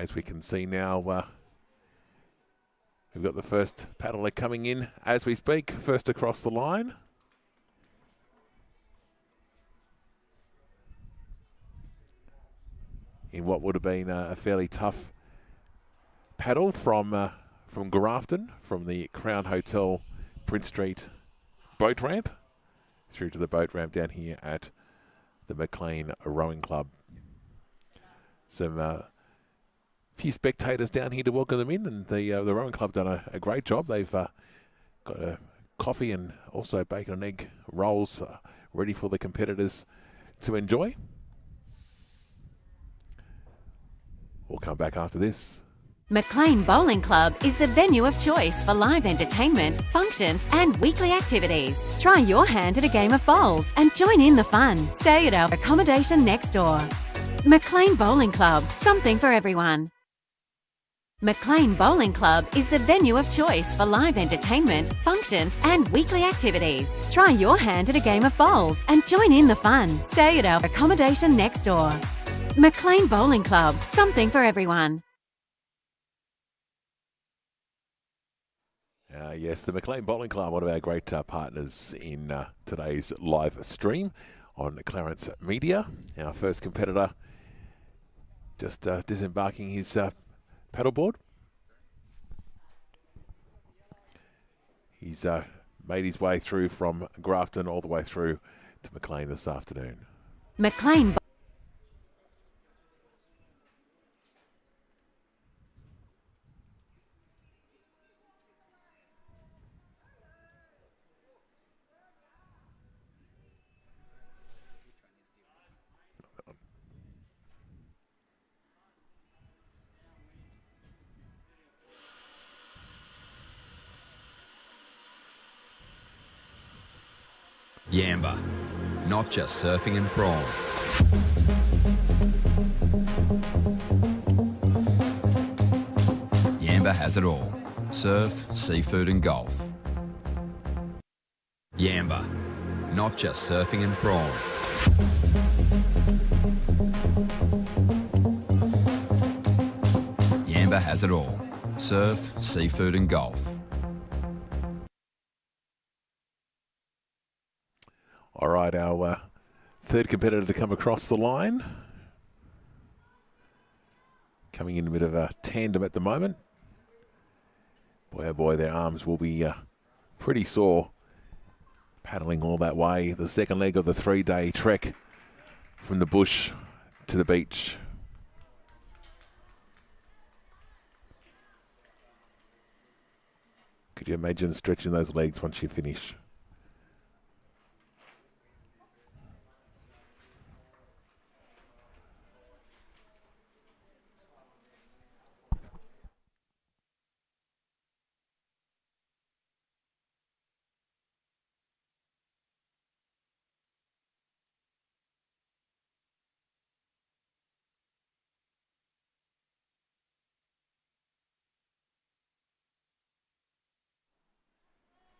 as we can see now, we've got the first paddler coming in as we speak, first across the line. In what would have been a fairly tough paddle from Grafton, from the Crown Hotel Prince Street boat ramp through to the boat ramp down here at the Maclean Rowing Club. Some few spectators down here to welcome them in, and the rowing club done a great job. They've got a coffee and also bacon and egg rolls ready for the competitors to enjoy. We'll come back after this. Maclean Bowling Club is the venue of choice for live entertainment, functions and weekly activities. Try your hand at a game of bowls and join in the fun. Stay at our accommodation next door. Maclean Bowling Club, something for everyone. Maclean Bowling Club is the venue of choice for live entertainment, functions and weekly activities. Try your hand at a game of bowls and join in the fun. Stay at our accommodation next door. Maclean Bowling Club, something for everyone. Yes, the Maclean Bowling Club, one of our great partners in today's live stream on Clarence Media. Our first competitor just disembarking his paddleboard. He's made his way through from Grafton all the way through to Maclean this afternoon. Maclean. Yamba, not just surfing and prawns. Yamba has it all. Surf, seafood and golf. Yamba, not just surfing and prawns. Yamba has it all. Surf, seafood and golf. All right, our third competitor to come across the line. Coming in a bit of a tandem at the moment. Boy, oh boy, their arms will be pretty sore paddling all that way. The second leg of the 3-day trek from the bush to the beach. Could you imagine stretching those legs once you finish?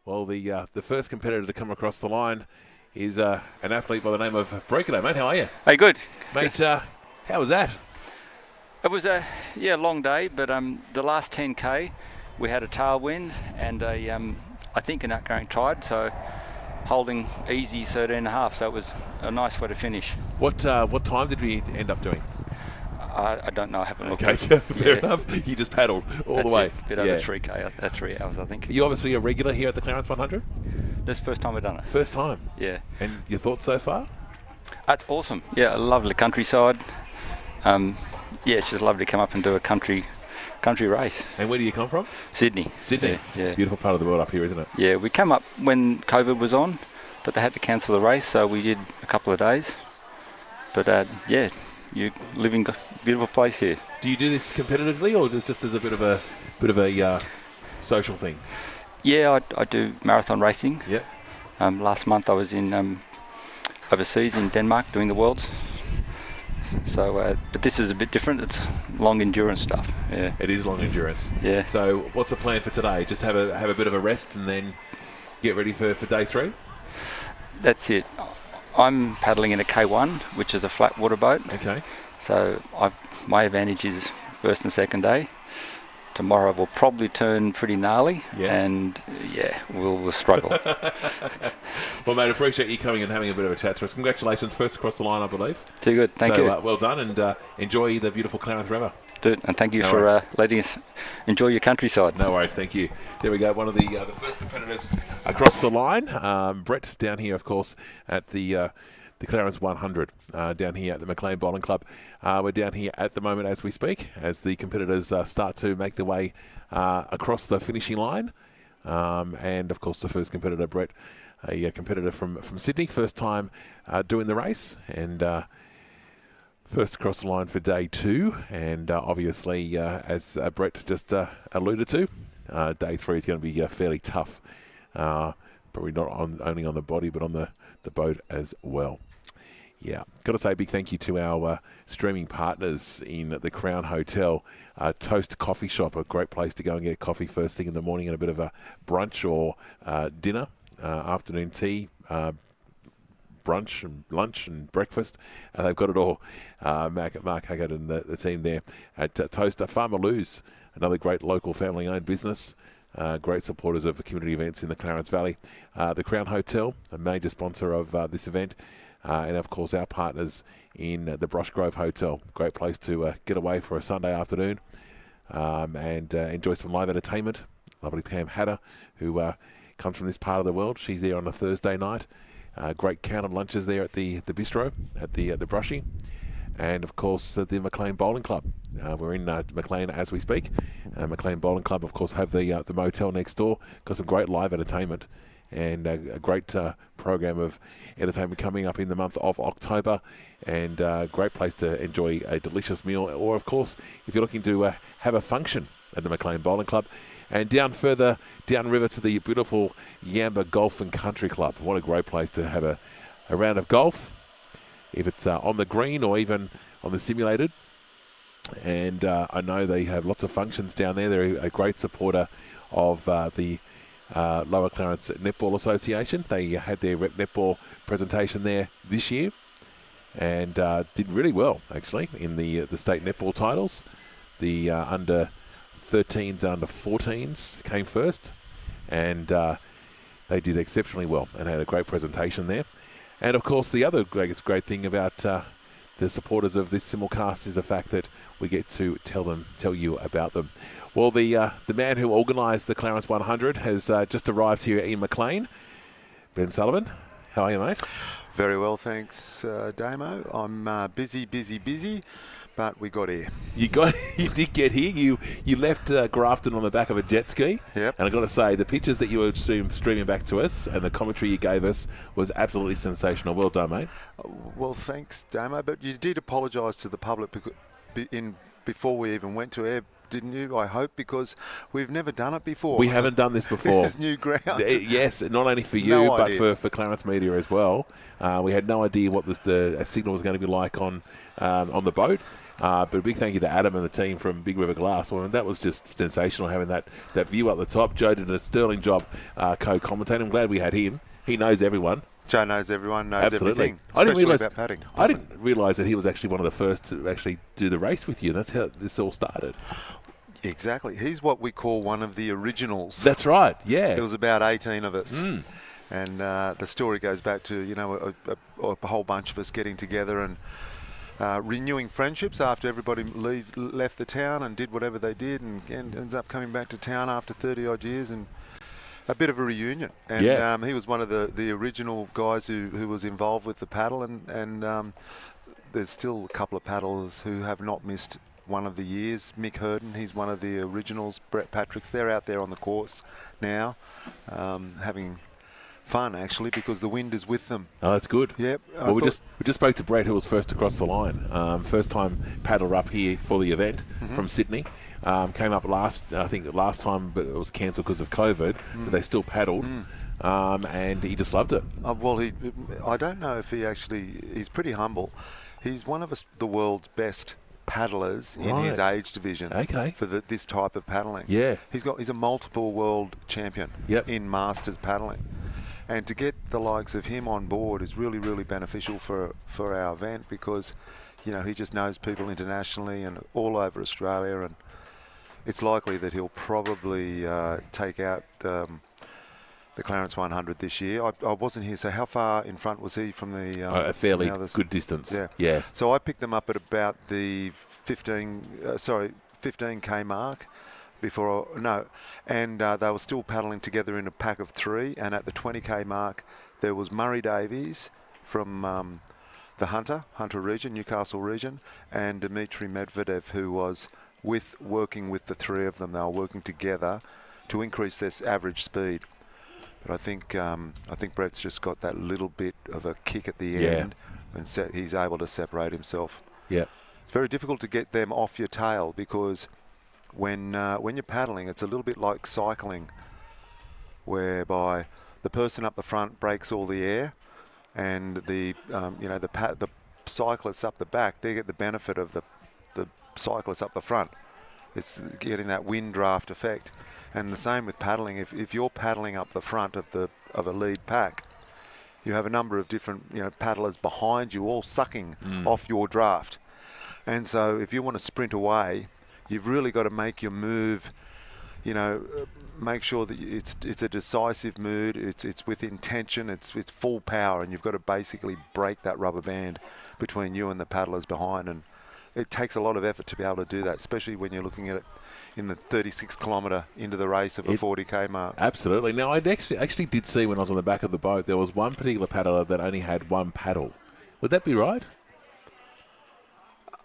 Well, the first competitor to come across the line is an athlete by the name of Breakaday. Mate, how are you? Hey, good. Mate, how was that? It was a long day, but the last 10K we had a tailwind and I think an outgoing tide, so holding easy 13.5, so it was a nice way to finish. What time did we end up doing? I don't know. I haven't looked. Okay, fair enough. You just paddled all the way. A bit over 3K, 3 hours, I think. You're obviously a regular here at the Clarence 100? This is the first time we've done it. First time? Yeah. And your thoughts so far? That's awesome. Yeah, a lovely countryside. Yeah, it's just lovely to come up and do a country race. And where do you come from? Sydney. Sydney? Yeah. Beautiful part of the world up here, isn't it? Yeah, we came up when COVID was on, but they had to cancel the race, so we did a couple of days. But yeah, you live in a beautiful place here. Do you do this competitively, or just as a bit of a social thing? Yeah, I do marathon racing. Yeah. Last month I was in overseas in Denmark doing the Worlds. So, but this is a bit different. It's long endurance stuff. Yeah. It is long endurance. Yeah. So, what's the plan for today? Just have a bit of a rest and then get ready for day 3. That's it. I'm paddling in a K1, which is a flat water boat. Okay. So my advantage is first and second day. Tomorrow will probably turn pretty gnarly, and we'll struggle. Well, mate, appreciate you coming and having a bit of a chat to us. Congratulations, first across the line, I believe. Too good, thank you. Well done, and enjoy the beautiful Clarence River. Dude, and thank you for letting us enjoy your countryside. No worries, thank you. There we go, one of the first competitors across the line. Brett down here, of course, at the Clarence 100 down here at the Maclean Bowling Club. We're down here at the moment as we speak, as the competitors start to make their way across the finishing line. And, of course, the first competitor, Brett, a competitor from Sydney, first time doing the race, and first across the line for day 2. And obviously, as Brett just alluded to, day 3 is going to be fairly tough. Probably not only on the body, but on the boat as well. Yeah, got to say a big thank you to our streaming partners in the Crown Hotel. Toast Coffee Shop, a great place to go and get coffee first thing in the morning and a bit of a brunch or dinner, afternoon tea, brunch and lunch and breakfast. They've got it all. Mark Haggard and the team there at Toast. Farmer Lou's, another great local family-owned business. Great supporters of the community events in the Clarence Valley. The Crown Hotel, a major sponsor of this event. And, of course, our partners in the Brushgrove Hotel. Great place to get away for a Sunday afternoon and enjoy some live entertainment. Lovely Pam Hatter, who comes from this part of the world. She's there on a Thursday night. Great counted lunches there at the bistro, at the Brushy. And, of course, the Maclean Bowling Club. We're in Maclean as we speak. Maclean Bowling Club, of course, have the motel next door. Got some great live entertainment and a great program of entertainment coming up in the month of October, and a great place to enjoy a delicious meal, or, of course, if you're looking to have a function at the Maclean Bowling Club. And down further, downriver to the beautiful Yamba Golf and Country Club. What a great place to have a round of golf, if it's on the green or even on the simulated. And I know they have lots of functions down there. They're a great supporter of the Lower Clarence Netball Association. They had their rep netball presentation there this year and did really well, actually, in the state netball titles. The under 13s, under 14s came first, and they did exceptionally well and had a great presentation there. And, of course, the other great thing about the supporters of this simulcast is the fact that we get to tell you about them. Well, the man who organised the Clarence 100 has just arrived here in Maclean. Ben Sullivan, how are you, mate? Very well, thanks, Damo. I'm busy, but we got here. You did get here. You left Grafton on the back of a jet ski. Yep. And I've got to say, the pictures that you were streaming back to us and the commentary you gave us was absolutely sensational. Well done, mate. Well, thanks, Damo. But you did apologise to the public before we even went to air, didn't you? I hope, because we've never done it before. We haven't done this before. This is new ground. Yes, not only for you, but for Clarence Media as well. We had no idea what the signal was going to be like on the boat. But a big thank you to Adam and the team from Big River Glass. Well, that was just sensational, having that view up the top. Joe did a sterling job co-commentating. I'm glad we had him. He knows everyone. Joe knows everyone, knows Absolutely. everything, especially about padding. I didn't realise that he was actually one of the first to actually do the race with you. That's how this all started. Exactly. He's what we call one of the originals. That's right, yeah. There was about 18 of us. And the story goes back to, a whole bunch of us getting together and renewing friendships after everybody left the town and did whatever they did, and ends up coming back to town after 30-odd years, and a bit of a reunion. And he was one of the original guys who was involved with the paddle, and there's still a couple of paddlers who have not missed one of the years. Mick Hurden, he's one of the originals. Brett Patrick's, they're out there on the course now, having fun, actually, because the wind is with them. Oh, that's good. Yep. Well, we just spoke to Brett, who was first across the line. First time paddler up here for the event from Sydney. Came up last time, but it was cancelled because of COVID. But they still paddled, and he just loved it. Well, I don't know if he's pretty humble. He's one of the world's best paddlers in his age division. Okay. For this type of paddling. Yeah. He's a multiple world champion. Yep. In masters paddling. And to get the likes of him on board is really, really beneficial for our event, because he just knows people internationally and all over Australia, and it's likely that he'll probably take out the Clarence 100 this year. I wasn't here, so how far in front was he from the... a fairly good distance. Yeah. So I picked them up at about the 15K mark and they were still paddling together in a pack of 3, and at the 20K mark there was Murray Davies from the Hunter region, Newcastle region, and Dmitry Medvedev, who was working with the 3 of them. They were working together to increase their average speed. But I think Brett's just got that little bit of a kick at the end, and he's able to separate himself. Yeah, it's very difficult to get them off your tail, because when you're paddling, it's a little bit like cycling, whereby the person up the front breaks all the air, and the cyclists up the back, they get the benefit of the cyclists up the front. It's getting that wind draft effect. And the same with paddling. If you're paddling up the front of a lead pack, you have a number of different paddlers behind you, all sucking off your draft. And so if you want to sprint away, you've really got to make your move. Make sure that it's a decisive move. It's with intention. It's full power, and you've got to basically break that rubber band between you and the paddlers behind. And it takes a lot of effort to be able to do that, especially when you're looking at it in the 36 kilometre into the race of a 40K mark. Absolutely. Now, I actually did see when I was on the back of the boat, there was one particular paddler that only had one paddle. Would that be right?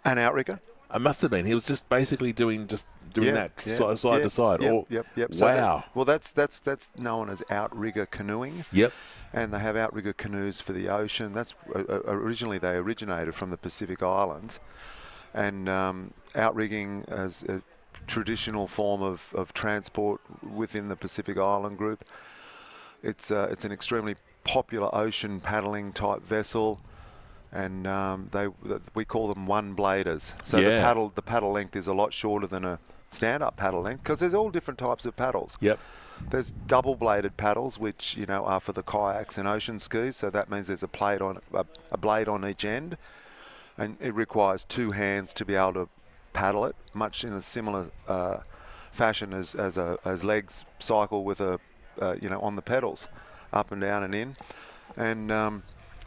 An outrigger? It must have been. He was just basically doing that side to side. Yep. Wow. So that's known as outrigger canoeing. Yep. And they have outrigger canoes for the ocean. That's originally they originated from the Pacific Islands, and outrigging as a traditional form of transport within the Pacific Island group. It's an extremely popular ocean paddling type vessel. And we call them one-bladers. So the paddle length is a lot shorter than a stand-up paddle length, because there's all different types of paddles. Yep. There's double-bladed paddles, which are for the kayaks and ocean skis. So that means there's a blade on each end, and it requires 2 hands to be able to paddle it, much in a similar fashion as legs cycle with on the pedals, up and down and in, and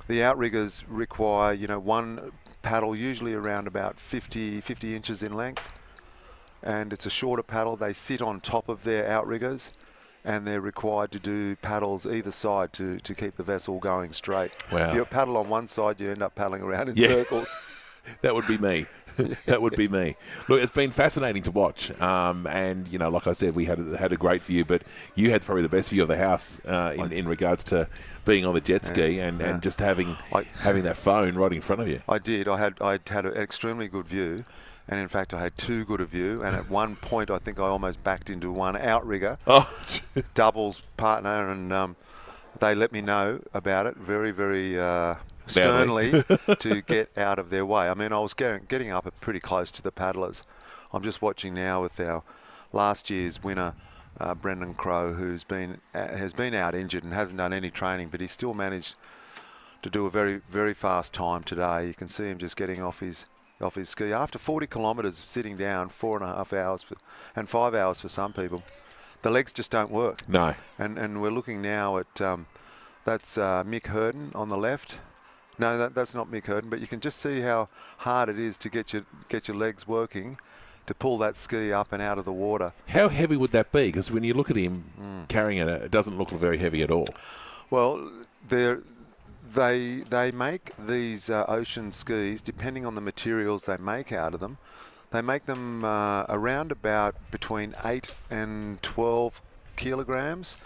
the outriggers require, one paddle, usually around about 50 inches in length, and it's a shorter paddle. They sit on top of their outriggers, and they're required to do paddles either side to keep the vessel going straight. Wow. If you paddle on one side, you end up paddling around in circles. That would be me. That would be me. Look, it's been fascinating to watch, and like I said, we had a great view, but you had probably the best view of the house in regards to being on the jet ski and just having that phone right in front of you. I did. I had an extremely good view, and in fact I had too good a view, and at one point I think I almost backed into one outrigger doubles partner, and they let me know about it very, very sternly to get out of their way. I mean, I was getting up pretty close to the paddlers. I'm just watching now with our last year's winner, Brendan Crowe, has been out injured and hasn't done any training, but he still managed to do a very, very fast time today. You can see him just getting off his ski after 40 kilometres of sitting down, 4.5 hours and 5 hours for some people. The legs just don't work. No. And we're looking now at that's Mick Hurden on the left. No, that's not Mick Hurden, but you can just see how hard it is to get your legs working to pull that ski up and out of the water. How heavy would that be? Because when you look at him carrying it, it doesn't look very heavy at all. Well, they make these ocean skis, depending on the materials they make out of them, they make them around about between 8 and 12 kilograms.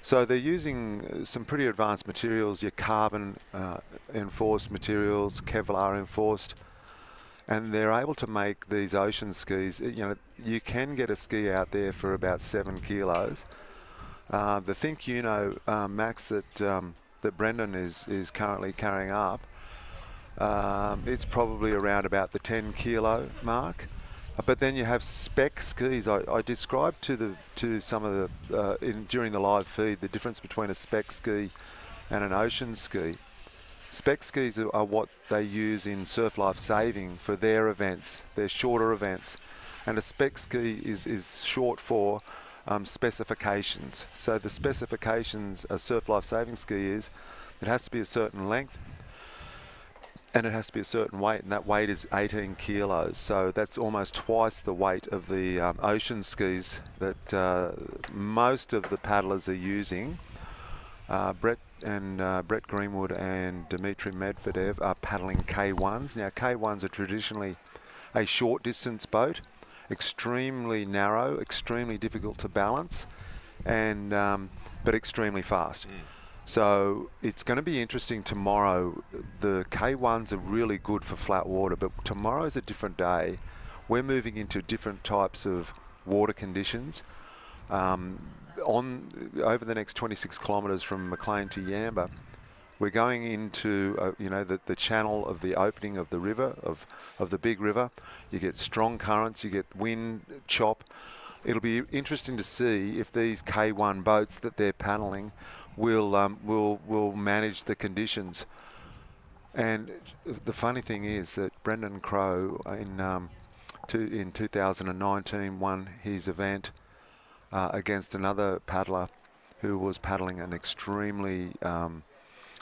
So they're using some pretty advanced materials, your carbon enforced materials, Kevlar enforced, and they're able to make these ocean skis. You can get a ski out there for about 7 kilos. The Think Max that Brendan is currently carrying up, it's probably around about the 10 kilo mark. But then you have spec skis. I described to some of the during the live feed the difference between a spec ski and an ocean ski. Spec skis are what they use in surf life saving for their events, their shorter events. And a spec ski is short for specifications. So the specifications a surf life saving ski is, it has to be a certain length and it has to be a certain weight, and that weight is 18 kilos. So that's almost twice the weight of the ocean skis that most of the paddlers are using. Brett Greenwood and Dmitry Medvedev are paddling K1s. Now K1s are traditionally a short distance boat, extremely narrow, extremely difficult to balance, and but extremely fast. So it's going to be interesting tomorrow. The K1s are really good for flat water, but tomorrow's a different day. We're moving into different types of water conditions. Over the next 26 kilometres from Maclean to Yamba, we're going into the channel of the opening of the river, of the big river. You get strong currents, you get wind, chop. It'll be interesting to see if these K1 boats that they're paddling will manage the conditions. And the funny thing is that Brendan Crowe in 2019 won his event against another paddler who was paddling an extremely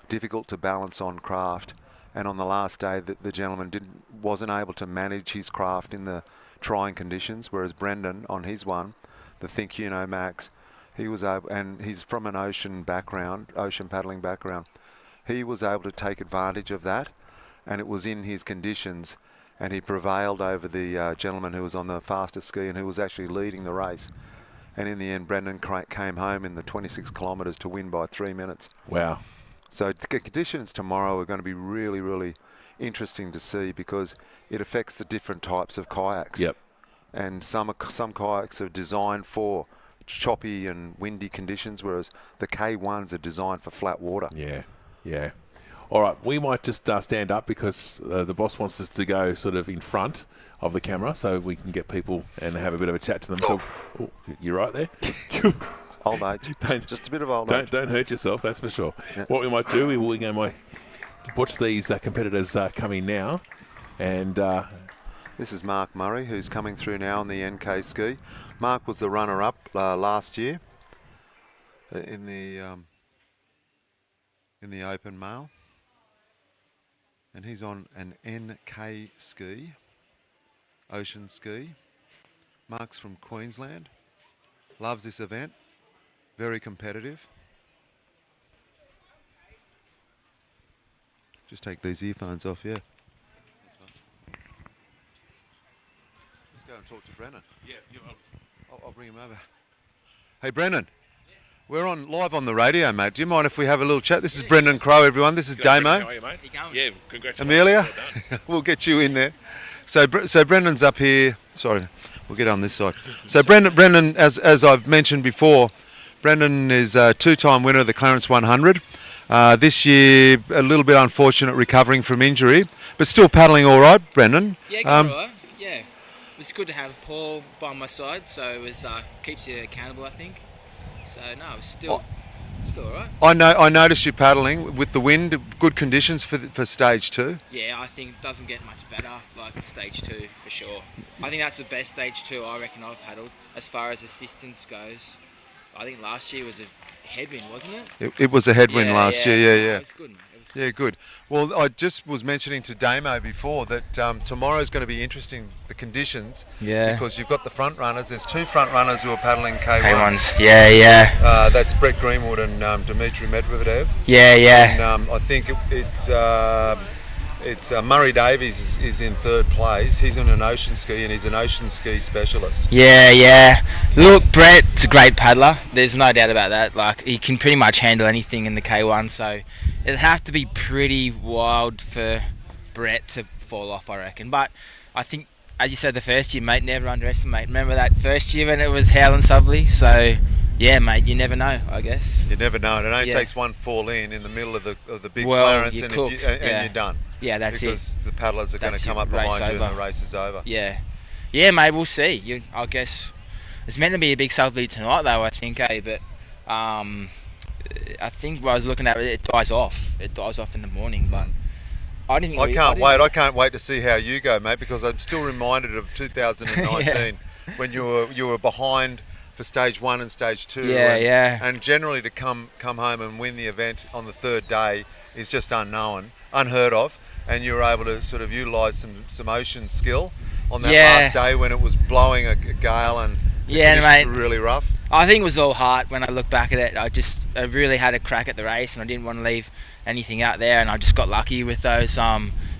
difficult to balance on craft, and on the last day the gentleman wasn't able to manage his craft in the trying conditions, whereas Brendan on his one, the Think You Know Max, he was able, and he's from an ocean paddling background, he was able to take advantage of that, and it was in his conditions, and he prevailed over the gentleman who was on the fastest ski and who was actually leading the race. And in the end, Brendan came home in the 26 kilometres to win by 3 minutes. Wow. So the conditions tomorrow are going to be really, really interesting to see, because it affects the different types of kayaks. Yep. And some kayaks are designed for choppy and windy conditions, whereas the K1s are designed for flat water. Yeah, yeah. All right, we might just stand up because the boss wants us to go sort of in front of the camera so we can get people and have a bit of a chat to them. So, you're right there. Old age. Just a bit of old age. Don't hurt yourself, that's for sure. Yeah. What we might do, we might watch these competitors coming now. And this is Mark Murray, who's coming through now on the NK ski. Mark was the runner-up last year in the open male, and he's on an NK ski, ocean ski. Mark's from Queensland, loves this event, very competitive. Just take these earphones off, yeah. Let's go and talk to Brennan. yeah, I'll bring him over. Hey, Brennan. We're live on the radio, mate. Do you mind if we have a little chat? This is Brendan Crowe, everyone. This is Damo. How are you, mate? Yeah, congratulations. Amelia, Well done. we'll get you in there. So Brendan's up here. Sorry, we'll get on this side. So Brendan, as I've mentioned before, Brendan is a two-time winner of the Clarence 100. This year, a little bit unfortunate recovering from injury, but still paddling all right, Brendan. Yeah, all right. Yeah, it's good to have Paul by my side, so it was, keeps you accountable, I think. So no, it's still all right. I noticed you paddling with the wind. Good conditions for stage 2. Yeah, I think it doesn't get much better like stage 2 for sure. I think that's the best stage 2 I reckon I've paddled as far as assistance goes. I think last year was a headwind, wasn't it? It was a headwind last year. Yeah. It was good. Yeah, good. Well, I just was mentioning to Damo before that tomorrow's going to be interesting, the conditions. Yeah. Because you've got the front runners. There's 2 front runners who are paddling K1s. K1s. Yeah. That's Brett Greenwood and Dmitry Medvedev. Yeah. And I think it's Murray Davies is in 3rd place. He's on an ocean ski and he's an ocean ski specialist. Yeah. Look, Brett's a great paddler. There's no doubt about that. Like, he can pretty much handle anything in the K1, so it'd have to be pretty wild for Brett to fall off, I reckon. But I think, as you said, the first year, mate, never underestimate. Remember that first year when it was howling southerly? So, yeah, mate, you never know, I guess. You never know. It only takes one fall in the middle of the big Clarence, and you're done. Yeah, that's because the paddlers are going to come up behind you and the race is over. Yeah, mate, we'll see. I guess it's meant to be a big southerly tonight, though, I think, But I think when I was looking at it, it dies off. It dies off in the morning, but I didn't. I can't wait. I can't wait to see how you go, mate, because I'm still reminded of 2019 when you were behind for stage 1 and stage 2. And generally to come home and win the event on the third day is just unheard of. And you were able to sort of utilise some ocean skill on that last day when it was blowing a gale and the conditions were really rough. I think it was all heart when I look back at it. I really had a crack at the race and I didn't want to leave anything out there, and I just got lucky with those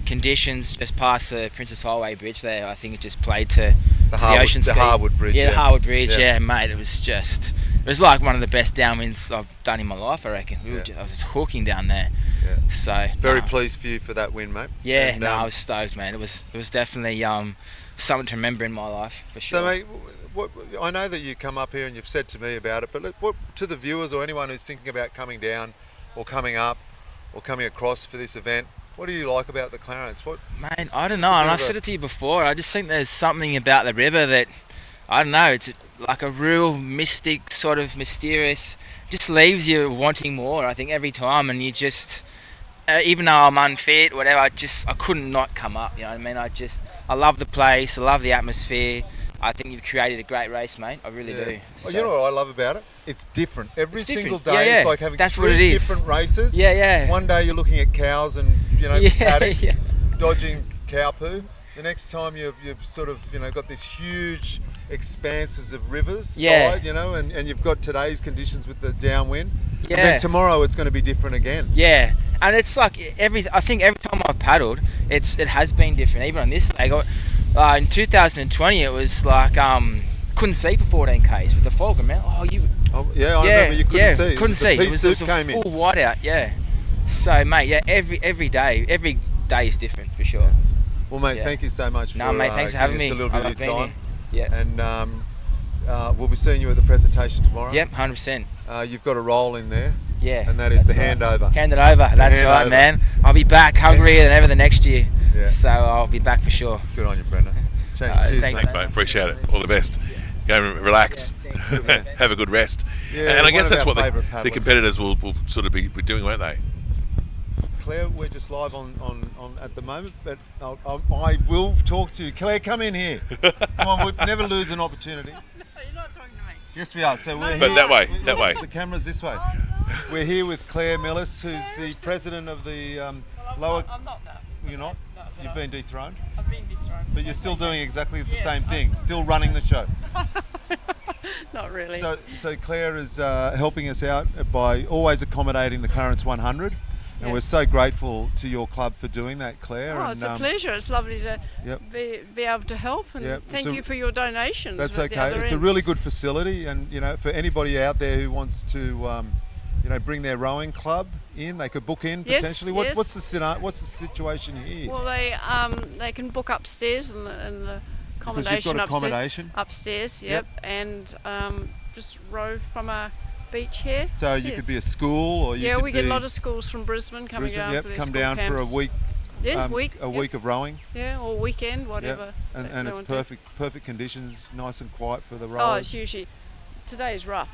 conditions just past the Princess Highway Bridge there. I think it just played to the ocean ski. The Harwood Bridge. The Harwood Bridge, mate. It was like one of the best downwinds I've done in my life, I reckon. I was just hooking down there. Yeah. So very pleased for you for that win, mate. Yeah, and, I was stoked, man. It was definitely something to remember in my life for sure. So, mate, I know that you come up here and you've said to me about it, but what to the viewers or anyone who's thinking about coming down or coming up or coming across for this event, what do you like about the Clarence? Mate, I don't know, and I said it to you before, I just think there's something about the river that, I don't know, it's like a real mystic, sort of mysterious, just leaves you wanting more, I think, every time, and you just, even though I'm unfit, whatever, I couldn't not come up, you know what I mean? I love the place, I love the atmosphere. I think you've created a great race, mate. I really do. So. You know what I love about it? It's different. Every single day it's like having three different races. One day you're looking at cows and paddocks, dodging cow poo. The next time you've sort of got this huge expanses of rivers side, and you've got today's conditions with the downwind. And then tomorrow it's going to be different again. Yeah, and it's like I think every time I've paddled, it has been different. Even on this leg, in 2020 it was like couldn't see for 14 k's with the fog, man. I remember you couldn't see. Couldn't see. It was a full whiteout. Yeah. So mate, every day is different for sure. Well, mate, thank you so much for mate, thanks for having me. A little bit of your time. Yeah. And we'll be seeing you at the presentation tomorrow. Yep, 100%. You've got a role in there. Yeah. And that is the handover. Hand it over. That's right, man. I'll be back hungrier than ever the next year. Yeah. So I'll be back for sure. Good on you, Brendan. Cheers, thanks, mate. Appreciate it. All the best. Go and relax. Have a good rest. Yeah, and I guess that's what the competitors will sort of be doing, won't they? Claire, we're just live on at the moment, but I will talk to you. Claire, come in here. Come on, we'll never lose an opportunity. No, you're not talking to me. Yes, we are. So we're but here. that way. The camera's this way. We're here with Claire Millis, who's the president of the lower. I'm not now. You're not? No, You've been dethroned? I've been dethroned. But you're still doing exactly the same thing, still running the show. Not really. So Claire is helping us out by always accommodating the Clarence 100. And we're so grateful to your club for doing that, Claire. Oh, it's a pleasure. It's lovely to be able to help, and thank you for your donations. That's okay. It's a really good facility, and for anybody out there who wants to, bring their rowing club in, they could book in potentially. Yes. What's the situation here? Well, they can book upstairs in the accommodation upstairs. Yep. And just row from a beach here. So you could be a school, or you could we get a lot of schools from Brisbane coming down for their come down camps. for a week. Week of rowing. Yeah, or weekend, whatever. Yep. And it's perfect conditions, nice and quiet for the rowers. Oh, it's usually today's rough.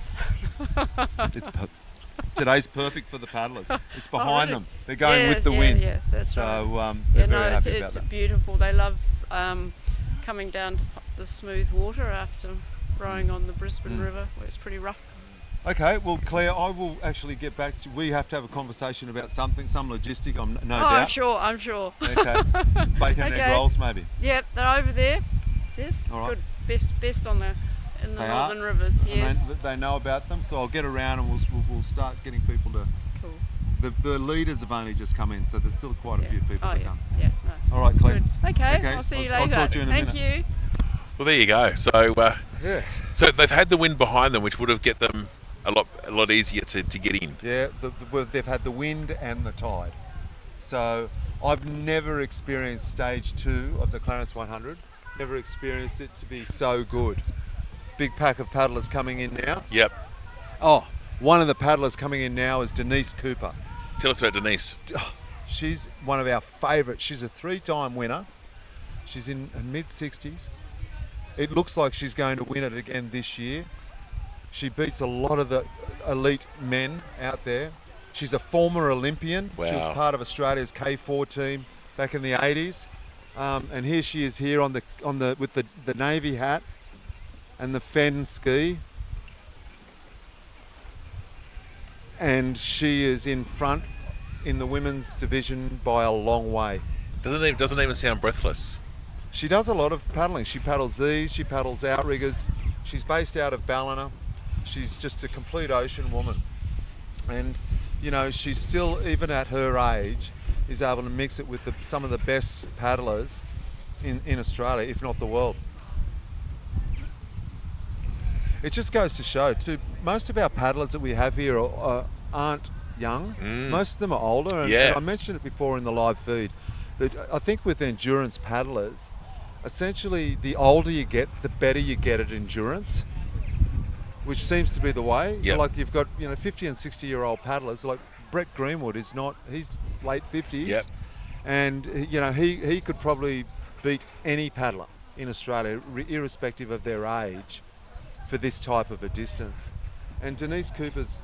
Today's perfect for the paddlers. It's behind them. They're going with the wind. Yeah, that's right. So they're very happy about that. It's beautiful. They love coming down to the smooth water after rowing on the Brisbane River, where it's pretty rough. Okay, well, Claire, I will actually get back to. We have to have a conversation about some logistic. No doubt. I'm sure. Okay, bacon and egg rolls, maybe. Yep, they're over there. Yes, all right. Good, best in the northern rivers. Yes, and they know about them, so I'll get around and we'll start getting people to. Cool. The leaders have only just come in, so there's still quite a few people to come. Yeah. No, all right, Claire. Okay, I'll see you later. I'll talk to you in a minute. Thank you. Well, there you go. So they've had the wind behind them, which would have get them a lot easier to get in. Yeah, they've had the wind and the tide. So I've never experienced stage 2 of the Clarence 100. Never experienced it to be so good. Big pack of paddlers coming in now. Yep. Oh, one of the paddlers coming in now is Denise Cooper. Tell us about Denise. She's one of our favourites. She's a 3-time winner. She's in her mid-60s. It looks like she's going to win it again this year. She beats a lot of the elite men out there. She's a former Olympian. Wow. She was part of Australia's K4 team back in the 80s. And here she is here with the navy hat and the Fen ski. And she is in front in the women's division by a long way. Doesn't even sound breathless. She does a lot of paddling. She paddles these, she paddles outriggers. She's based out of Ballina. She's just a complete ocean woman. And, you know, she's still, even at her age, is able to mix it with some of the best paddlers in Australia, if not the world. It just goes to show, too, most of our paddlers that we have here aren't young. Most of them are older. And I mentioned it before in the live feed, that I think with endurance paddlers, essentially the older you get, the better you get at endurance, which seems to be the way. Yep. Like you've got 50 and 60-year-old paddlers, like Brett Greenwood he's late 50s. Yep. And he could probably beat any paddler in Australia, irrespective of their age, for this type of a distance. And Denise Cooper's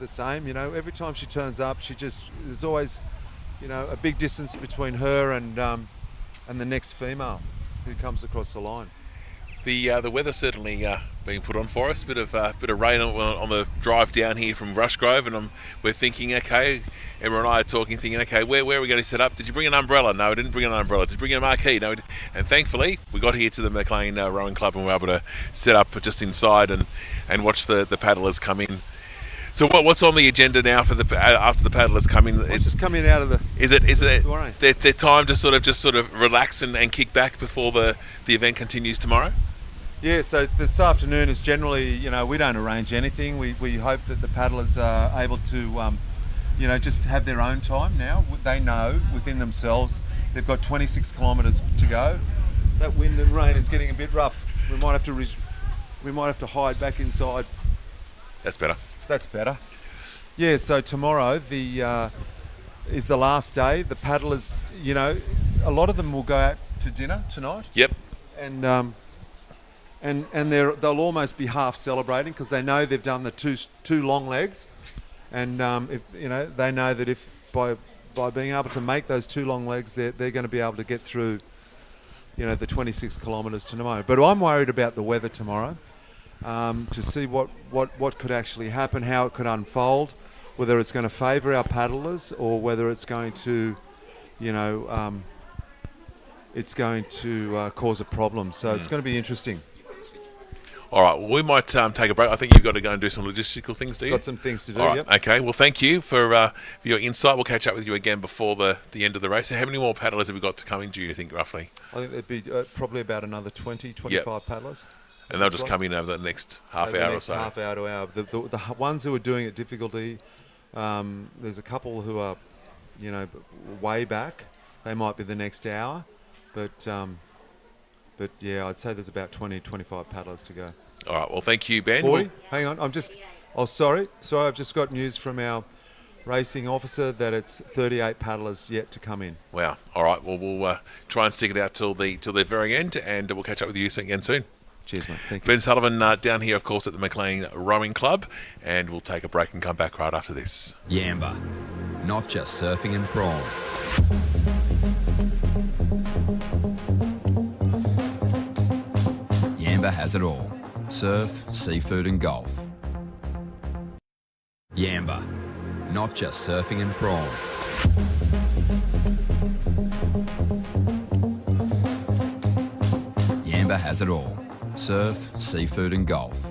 the same. Every time she turns up, there's always a big distance between her and the next female who comes across the line. The weather certainly being put on for us. Bit of rain on the drive down here from Rushgrove, and we're thinking, okay, Emma and I are talking, thinking, okay, where are we going to set up? Did you bring an umbrella? No, I didn't bring an umbrella. Did you bring a marquee? No. And thankfully, we got here to the Maclean Rowing Club and we were able to set up just inside and watch the paddlers come in. So what's on the agenda now for after the paddlers come in? It's just coming out of the. Is it their time to sort of relax and kick back before the event continues tomorrow? Yeah, so this afternoon is generally, we don't arrange anything. We hope that the paddlers are able to, just have their own time now. They know within themselves they've got 26 kilometres to go. That wind and rain is getting a bit rough. We might have to hide back inside. That's better. That's better. Yeah, so tomorrow is the last day. The paddlers, a lot of them will go out to dinner tonight. Yep. And they'll almost be half celebrating because they know they've done the two long legs, and they know that if by being able to make those two long legs, they're going to be able to get through, the 26 kilometres tomorrow. But I'm worried about the weather tomorrow, to see what could actually happen, how it could unfold, whether it's going to favour our paddlers or whether it's going to, cause a problem. So it's going to be interesting. All right, well, we might take a break. I think you've got to go and do some logistical things, do you? Got some things to do, all right, yep. Okay, well, thank you for your insight. We'll catch up with you again before the end of the race. So how many more paddlers have we got to come in, do you think, roughly? I think there'd be probably about another 25 paddlers. And they'll just come in over the next half hour or so? Half hour to hour. The ones who are doing it difficulty, there's a couple who are, way back. They might be the next hour. But yeah, I'd say there's about 25 paddlers to go. All right, well, thank you, Ben. 40? Hang on, sorry, I've just got news from our racing officer that it's 38 paddlers yet to come in. Wow. All right, well, we'll try and stick it out till the very end, and we'll catch up with you again soon. Cheers, mate. Thank you. Ben Sullivan down here, of course, at the Maclean Rowing Club, and we'll take a break and come back right after this. Yamba, not just surfing and prawns. Yamba has it all. Surf, seafood and golf. Yamba, not just surfing and prawns. Yamba has it all. Surf, seafood and golf.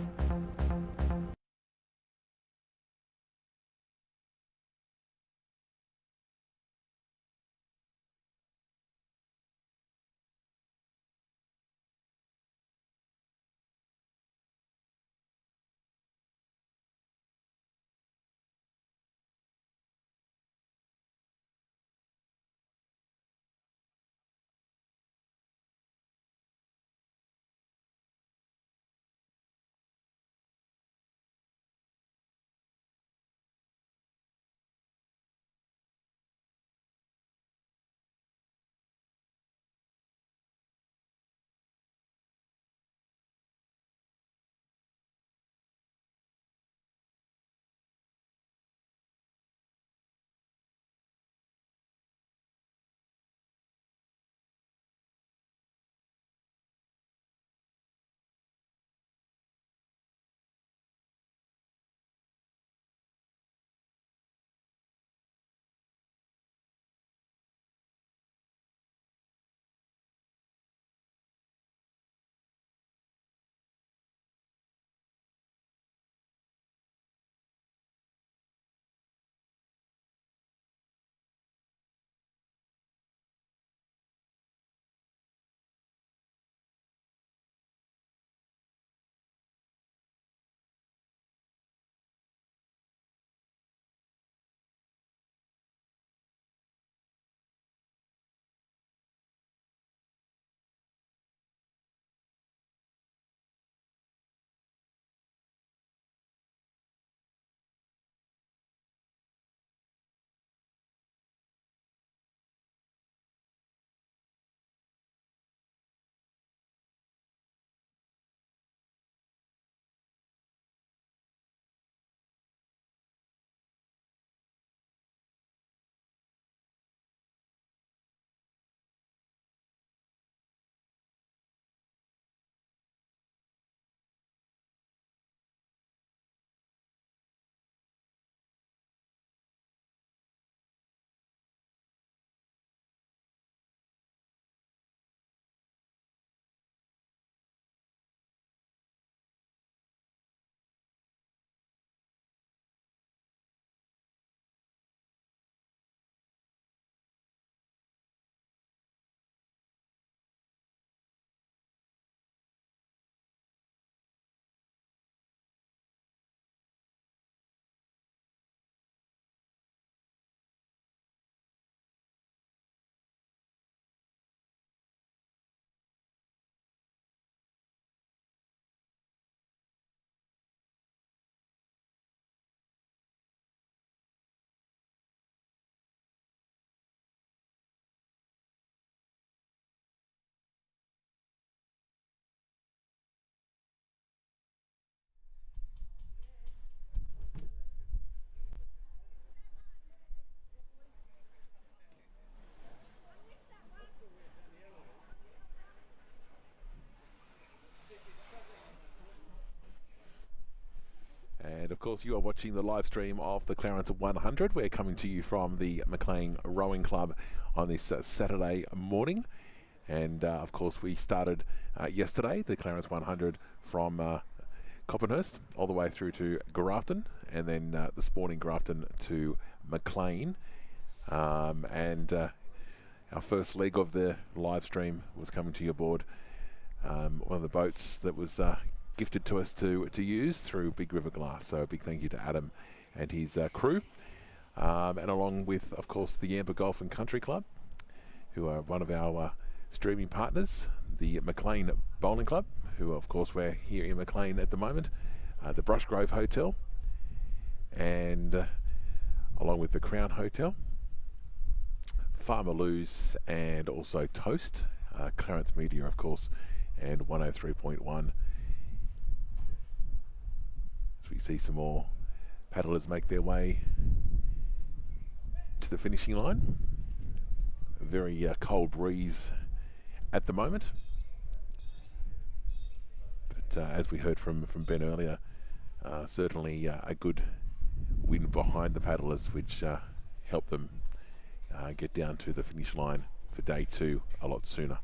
course, you are watching the live stream of the Clarence 100. We're coming to you from the Maclean Rowing Club on this Saturday morning. And, of course, we started yesterday, the Clarence 100 from Coppenhurst all the way through to Grafton, and then this morning Grafton to Maclean. Our first leg of the live stream was coming to you aboard one of the boats that was gifted to us to use through Big River Glass. So a big thank you to Adam and his crew. And along with, of course, the Yamba Golf and Country Club, who are one of our streaming partners, the Maclean Bowling Club, who, of course, we're here in Maclean at the moment, the Brushgrove Hotel, and along with the Crown Hotel, Farmer Lou's, and also Toast, Clarence Media, of course, and 103.1. As we see some more paddlers make their way to the finishing line. A very cold breeze at the moment. But as we heard from Ben earlier, certainly a good wind behind the paddlers, which helped them get down to the finish line for day 2 a lot sooner.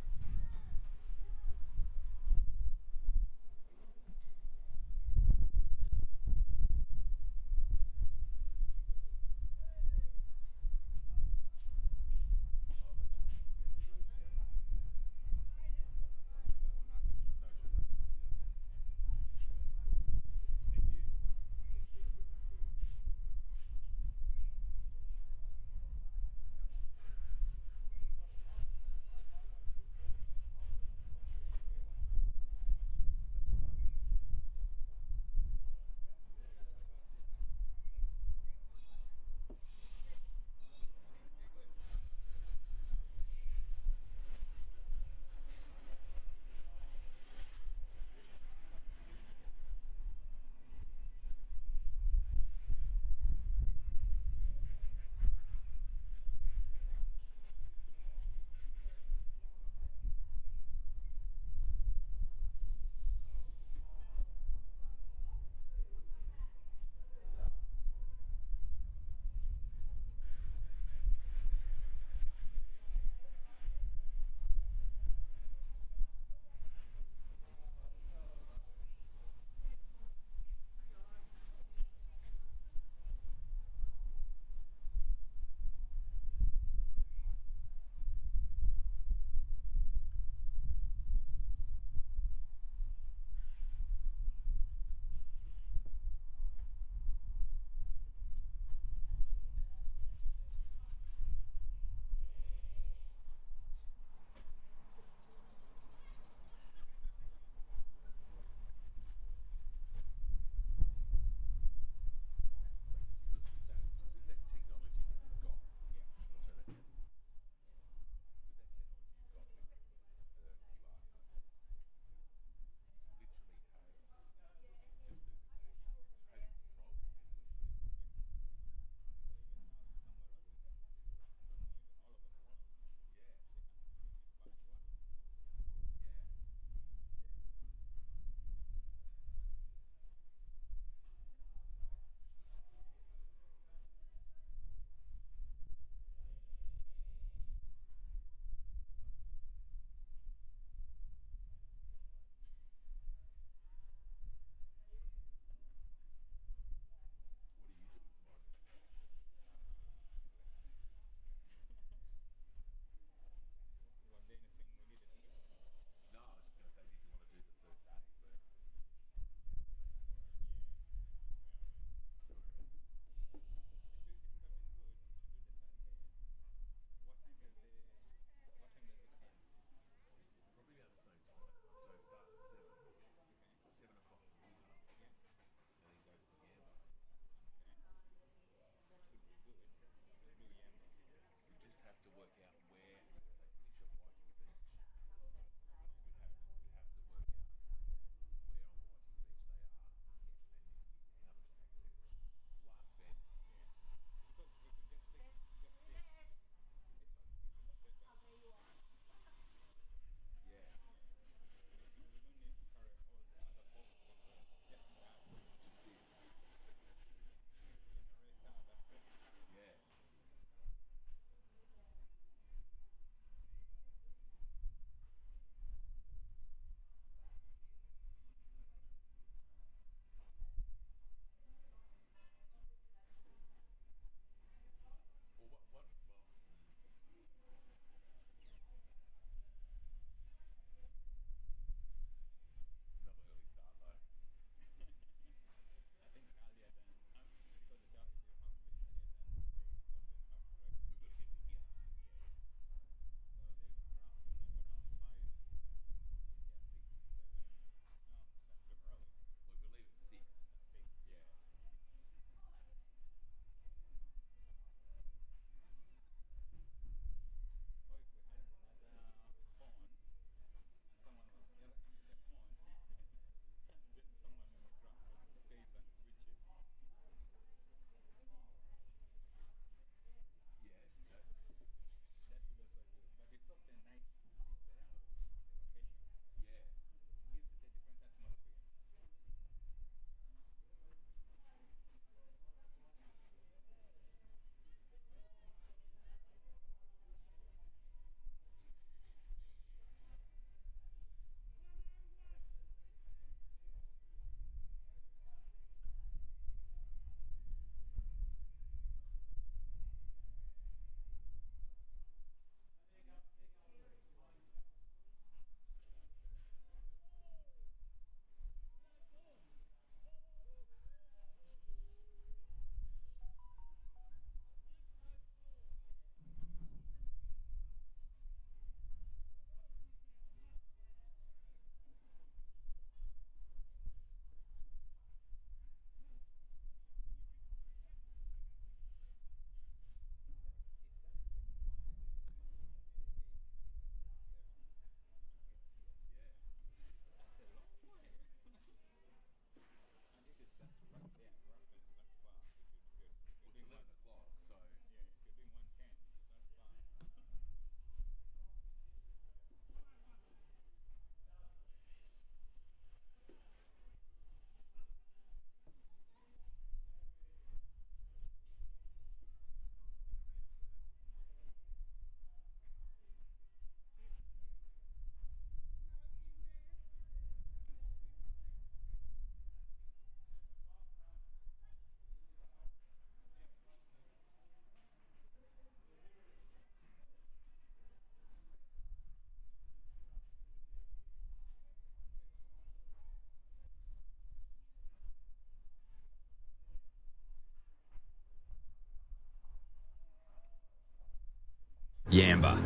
Yamba,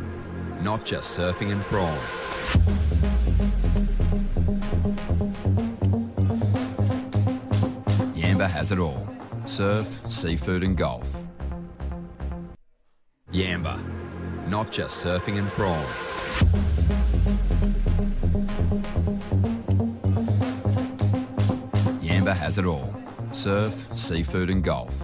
not just surfing and prawns. Yamba has it all. Surf, seafood and golf. Yamba, not just surfing and prawns. Yamba has it all. Surf, seafood and golf.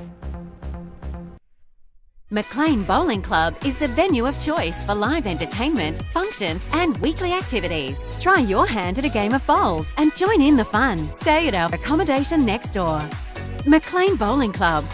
Maclean Bowling Club is the venue of choice for live entertainment, functions and weekly activities. Try your hand at a game of bowls and join in the fun. Stay at our accommodation next door. Maclean Bowling Club.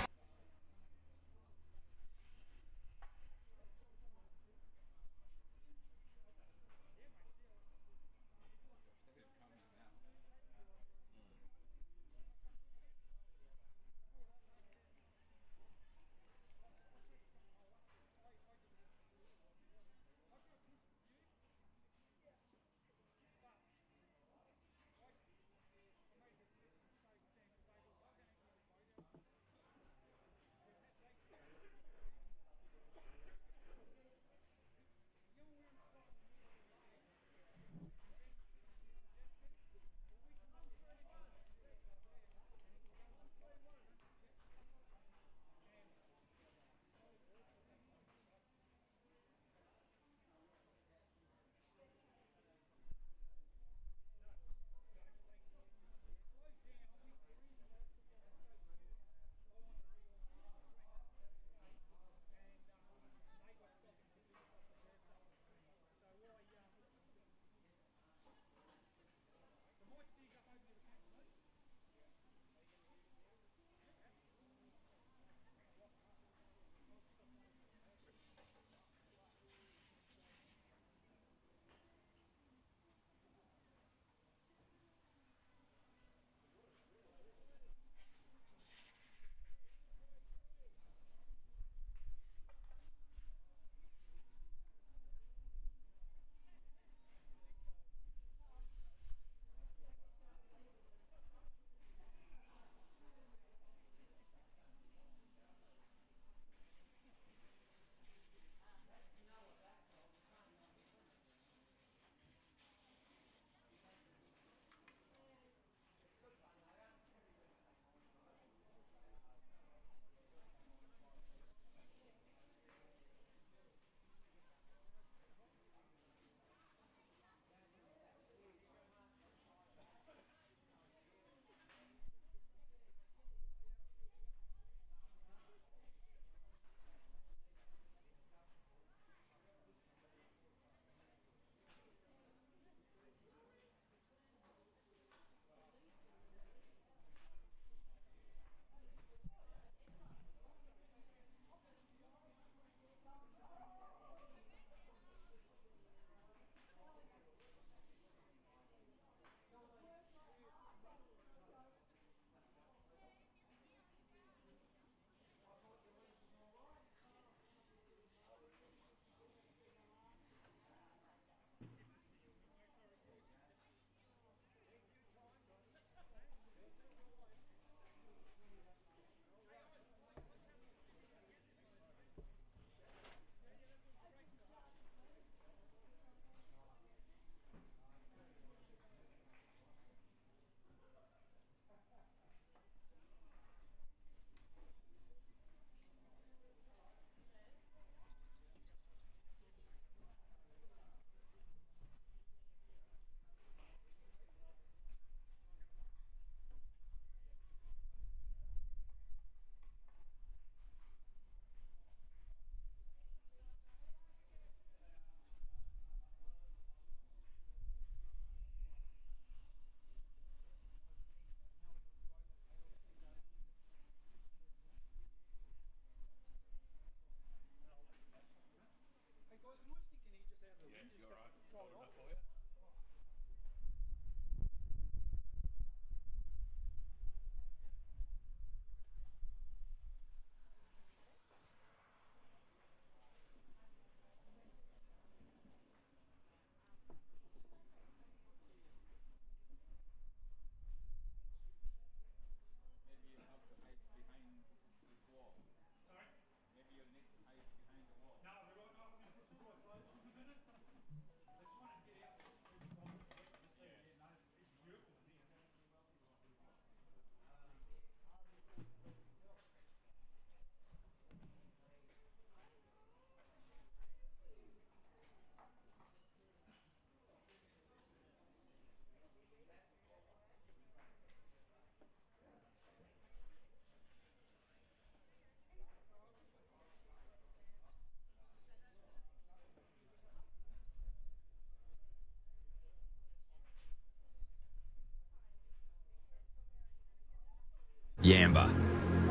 Yamba,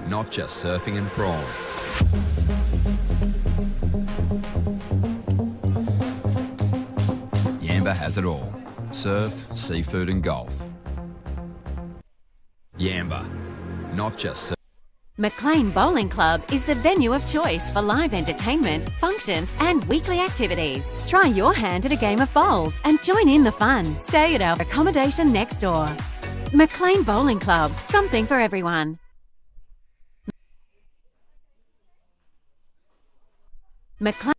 not just surfing and prawns. Yamba has it all. Surf, seafood and golf. Yamba, not just surf. Maclean Bowling Club is the venue of choice for live entertainment, functions and weekly activities. Try your hand at a game of bowls and join in the fun. Stay at our accommodation next door. Maclean Bowling Club, something for everyone. Maclean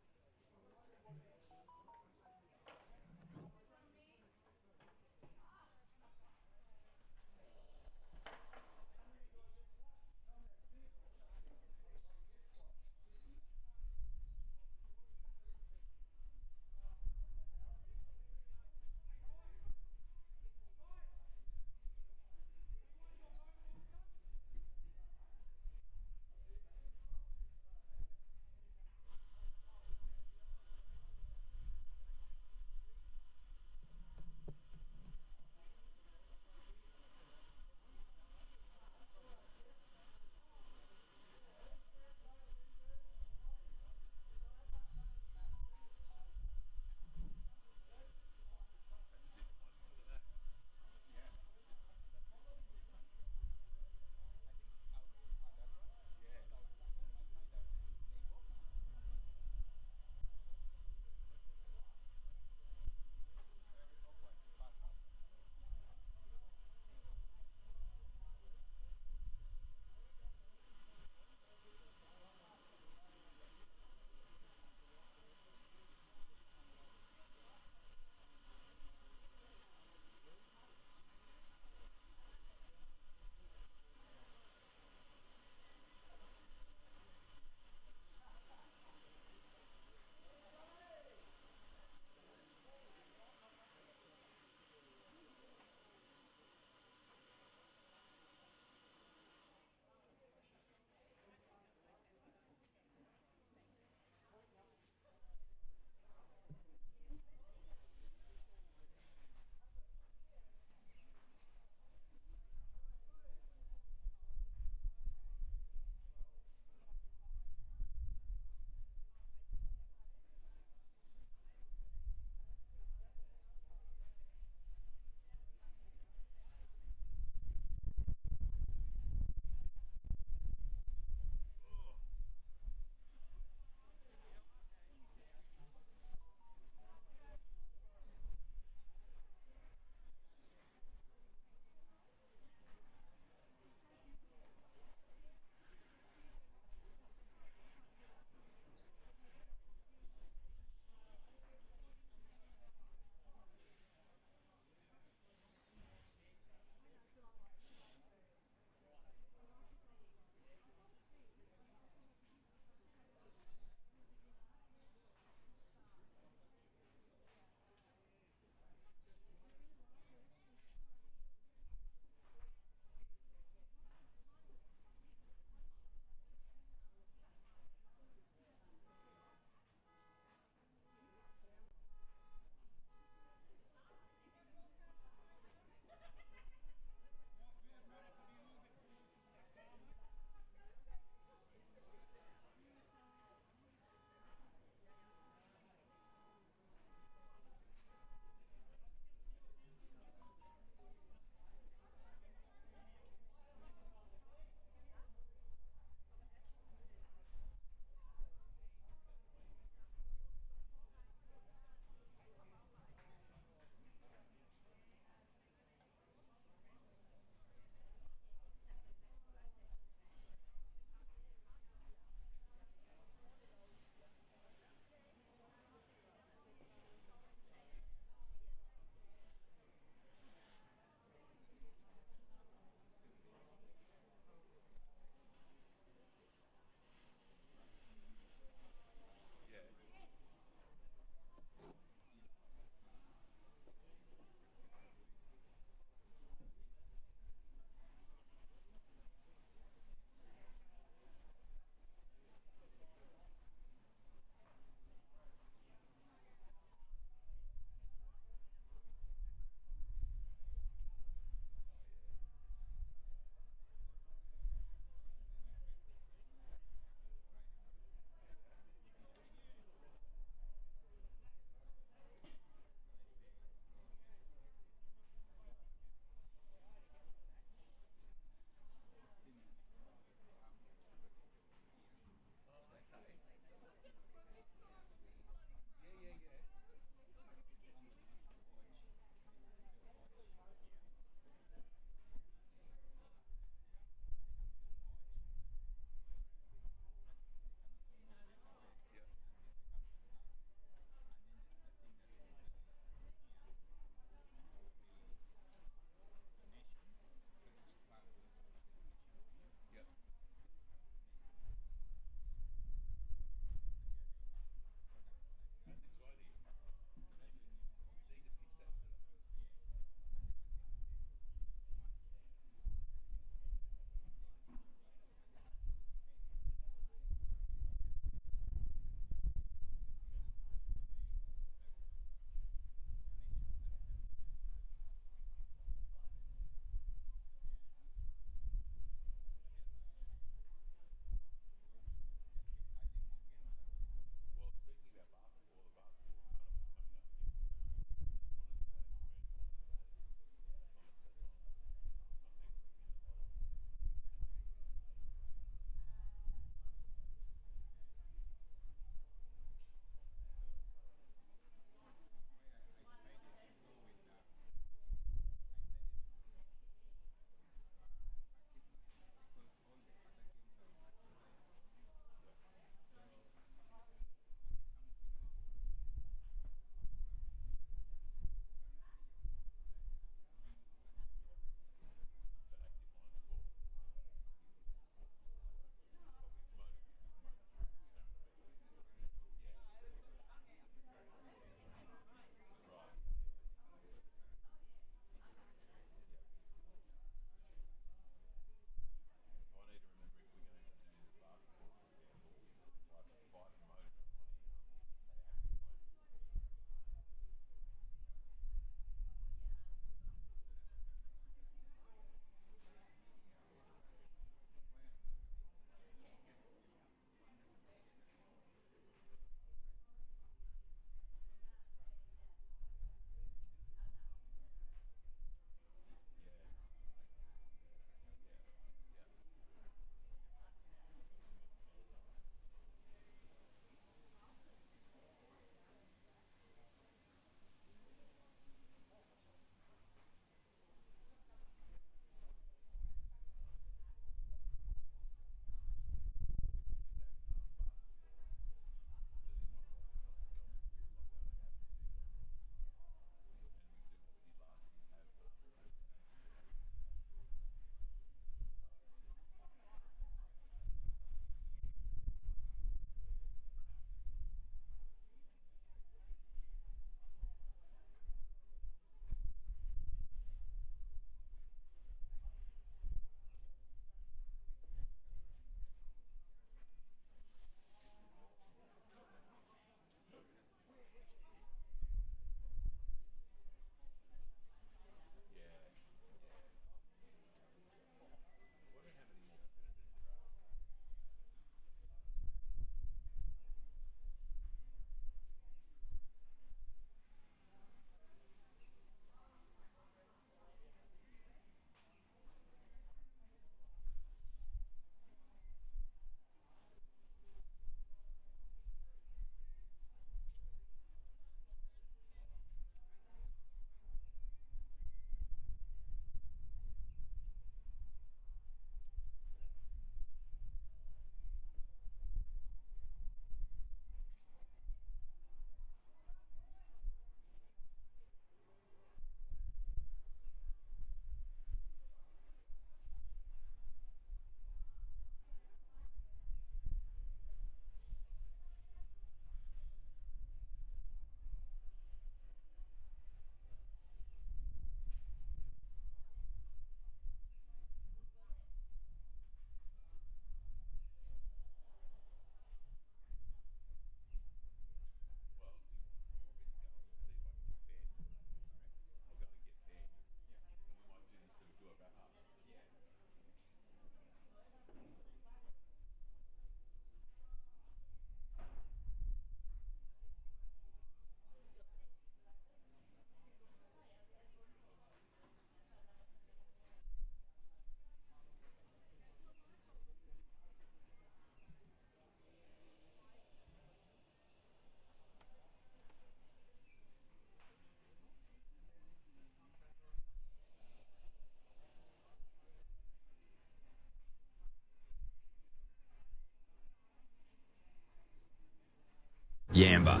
Yamba,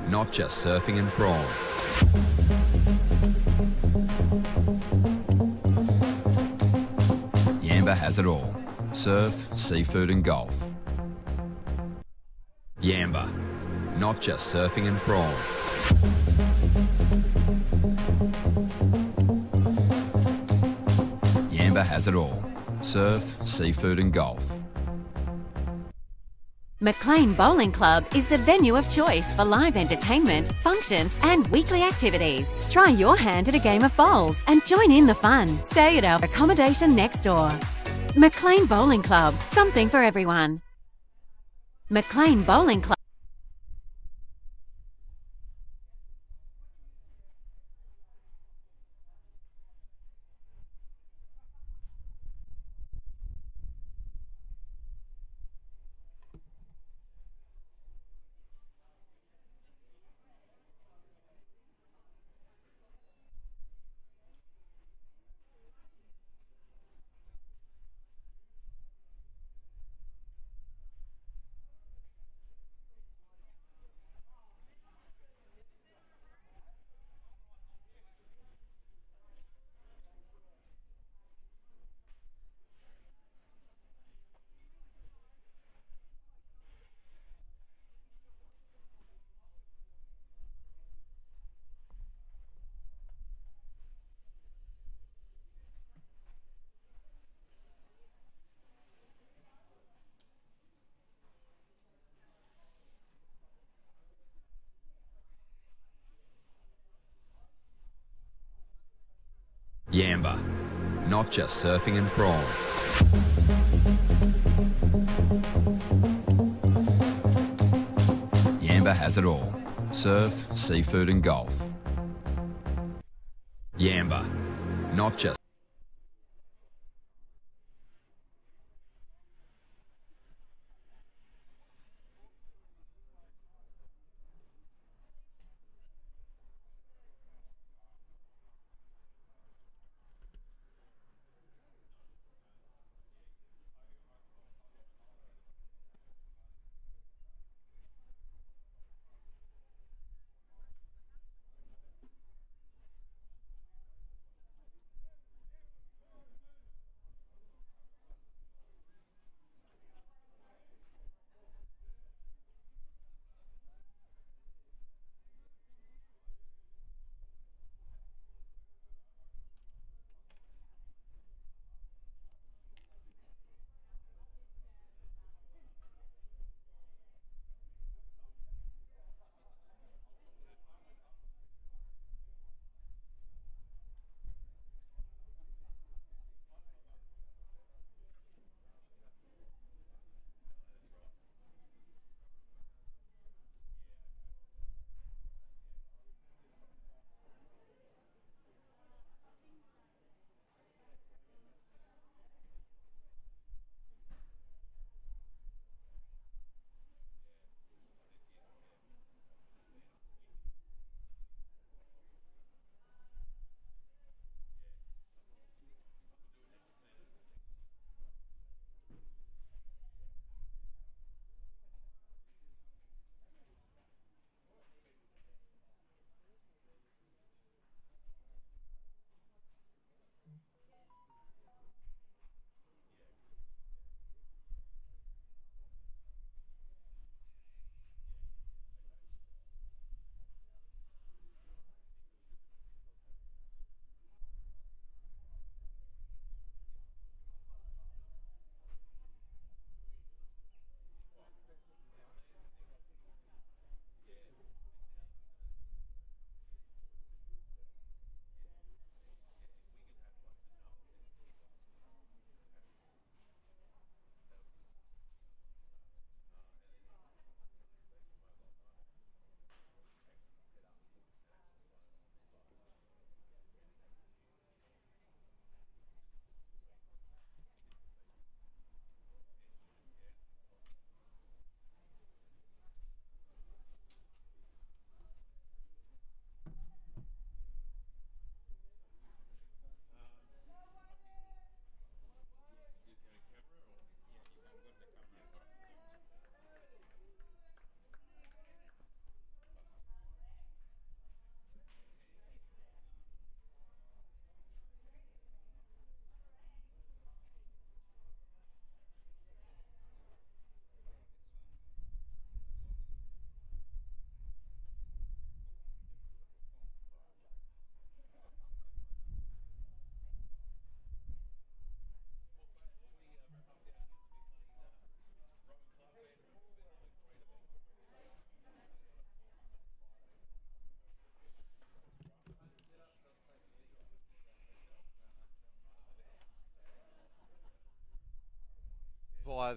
not just surfing and prawns. Yamba has it all. Surf, seafood and golf. Yamba, not just surfing and prawns. Yamba has it all. Surf, seafood and golf. Maclean Bowling Club is the venue of choice for live entertainment, functions and weekly activities. Try your hand at a game of bowls and join in the fun. Stay at our accommodation next door. Maclean Bowling Club, something for everyone. Maclean Bowling Club. Yamba, not just surfing and prawns. Yamba has it all. Surf, seafood and golf. Yamba, not just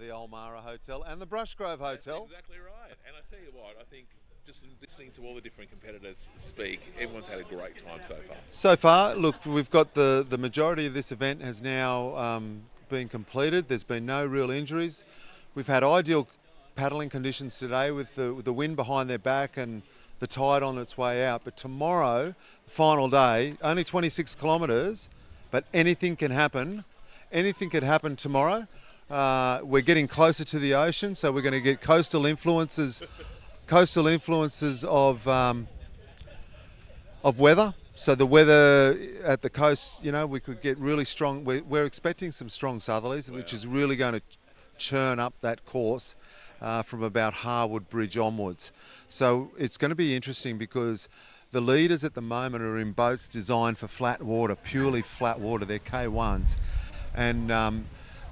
the Ulmarra Hotel and the Brushgrove Hotel. That's exactly right. And I tell you what, I think just listening to all the different competitors speak, everyone's had a great time so far. So far, look, we've got the majority of this event has now been completed. There's been no real injuries. We've had ideal paddling conditions today with the wind behind their back and the tide on its way out. But tomorrow, final day, only 26 kilometres, but anything can happen. Anything could happen tomorrow. We're getting closer to the ocean, so we're going to get coastal influences of weather. So the weather at the coast, we could get really strong. We're expecting some strong southerlies, which is really going to churn up that course from about Harwood Bridge onwards. So it's going to be interesting because the leaders at the moment are in boats designed for flat water, purely flat water. They're K1s. And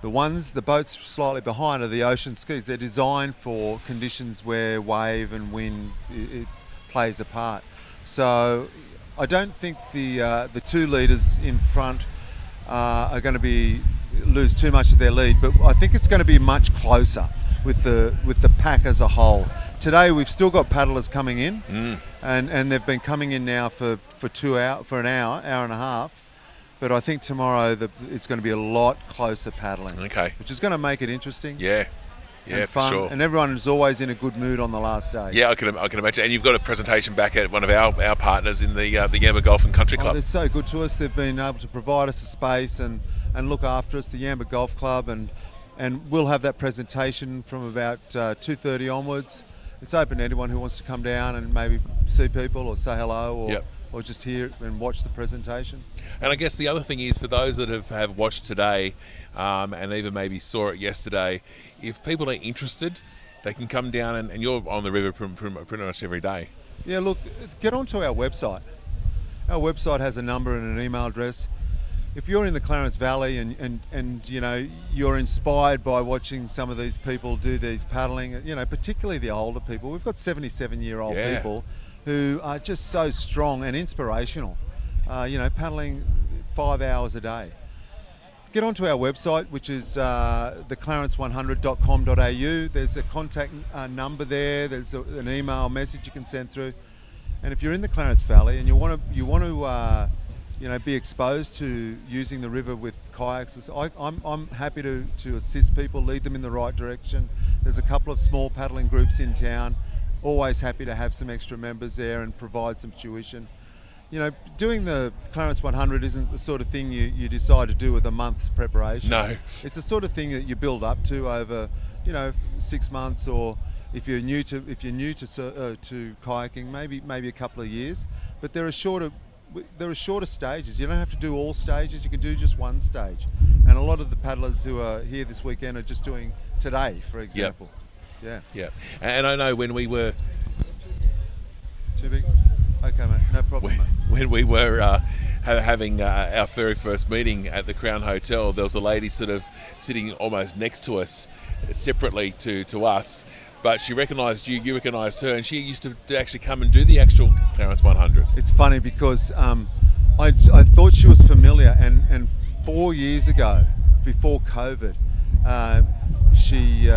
the boats slightly behind are the ocean skis. They're designed for conditions where wave and wind it plays a part. So I don't think the two leaders in front are going to lose too much of their lead, but I think it's going to be much closer with the pack as a whole. Today we've still got paddlers coming in, and they've been coming in now for an hour and a half. But I think tomorrow it's going to be a lot closer paddling. Okay. Which is going to make it interesting. Yeah, and for fun. sure. And everyone is always in a good mood on the last day. Yeah, I can imagine. And you've got a presentation back at one of our partners in the Yamba Golf and Country Club. They're so good to us. They've been able to provide us a space and look after us, the Yamba Golf Club, and we'll have that presentation from about 2:30 onwards. It's open to anyone who wants to come down and maybe see people or say hello or just hear and watch the presentation. And I guess the other thing is, for those that have watched today and even maybe saw it yesterday, if people are interested, they can come down and you're on the river pretty much every day. Yeah, look, get onto our website. Our website has a number and an email address. If you're in the Clarence Valley and you're inspired by watching some of these people do these paddling, particularly the older people, we've got 77-year-old people who are just so strong and inspirational. Paddling 5 hours a day. Get onto our website, which is theclarence100.com.au. There's a contact number there. There's an email message you can send through. And if you're in the Clarence Valley and you want to be exposed to using the river with kayaks, I'm happy to assist people, lead them in the right direction. There's a couple of small paddling groups in town. Always happy to have some extra members there and provide some tuition. Doing the Clarence 100 isn't the sort of thing you decide to do with a month's preparation. No. It's the sort of thing that you build up to over, 6 months, or if you're new to kayaking, maybe a couple of years. But there are shorter stages. You don't have to do all stages. You can do just one stage. And a lot of the paddlers who are here this weekend are just doing today, for example. Yep. Yeah. And I know when we were... Too big? Okay, mate. No problem, mate. When we were having our very first meeting at the Crown Hotel, there was a lady sort of sitting almost next to us, separately to us, but she recognised you recognised her, and she used to actually come and do the actual Clarence 100. It's funny because I thought she was familiar, and 4 years ago, before COVID, she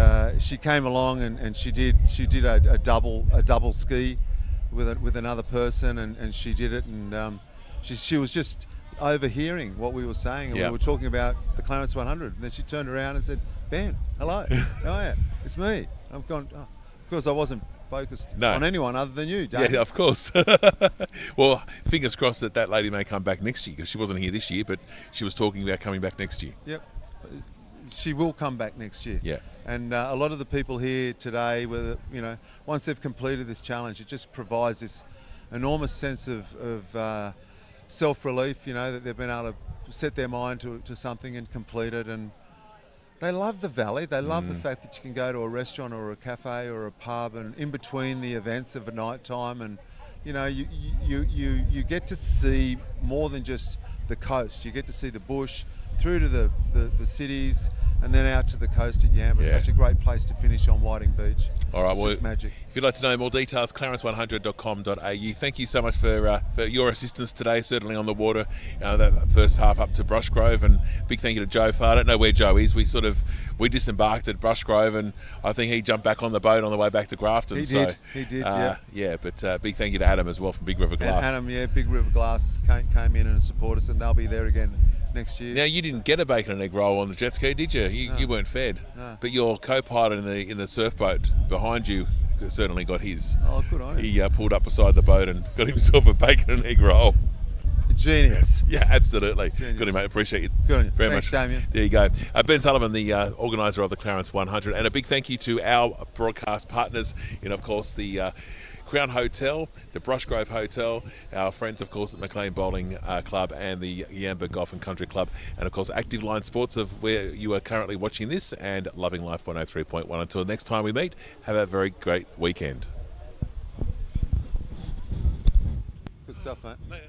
came along and she did a double ski with another person, and she did it, and she was just overhearing what we were saying, and we were talking about the Clarence 100, and then she turned around and said, "Ben, hello, how are you? It's me." I've gone, of course I wasn't focused on anyone other than you, Dave. Yeah, of course. Well, fingers crossed that lady may come back next year, because she wasn't here this year, but she was talking about coming back next year. Yep. She will come back next year. Yeah. And a lot of the people here today, once they've completed this challenge, it just provides this enormous sense of self-relief, that they've been able to set their mind to something and complete it. And they love the valley. They love the fact that you can go to a restaurant or a cafe or a pub, and in between the events of a night time, and you get to see more than just the coast. You get to see the bush through to the cities, and then out to the coast at Yamba. Such a great place to finish on Whiting Beach. All right, It's just magic. If you'd like to know more details, clarence100.com.au. Thank you so much for your assistance today, certainly on the water, that first half up to Brushgrove, and big thank you to Joe Farr. I don't know where Joe is. We disembarked at Brushgrove, and I think he jumped back on the boat on the way back to Grafton. He did, yeah. Yeah, but big thank you to Adam as well from Big River Glass. And Adam, Big River Glass came in and supported us, and they'll be there again next year. Now, you didn't get a bacon and egg roll on the jet ski, did you? You weren't fed. No. But your co-pilot in the surf boat behind you certainly got his. Oh, good on him. He pulled up beside the boat and got himself a bacon and egg roll. Genius. Yeah, absolutely. Genius. Good, mate. Appreciate you. Good on you. Very Thanks, much. Damien. There you go. Ben Sullivan, the organiser of the Clarence 100, and a big thank you to our broadcast partners in, of course, the Crown Hotel, the Brushgrove Hotel, our friends, of course, at Maclean Bowling Club and the Yamba Golf and Country Club, and, of course, Active Line Sports, of where you are currently watching this, and Loving Life 103.1. Until next time we meet, have a very great weekend. Good stuff, mate.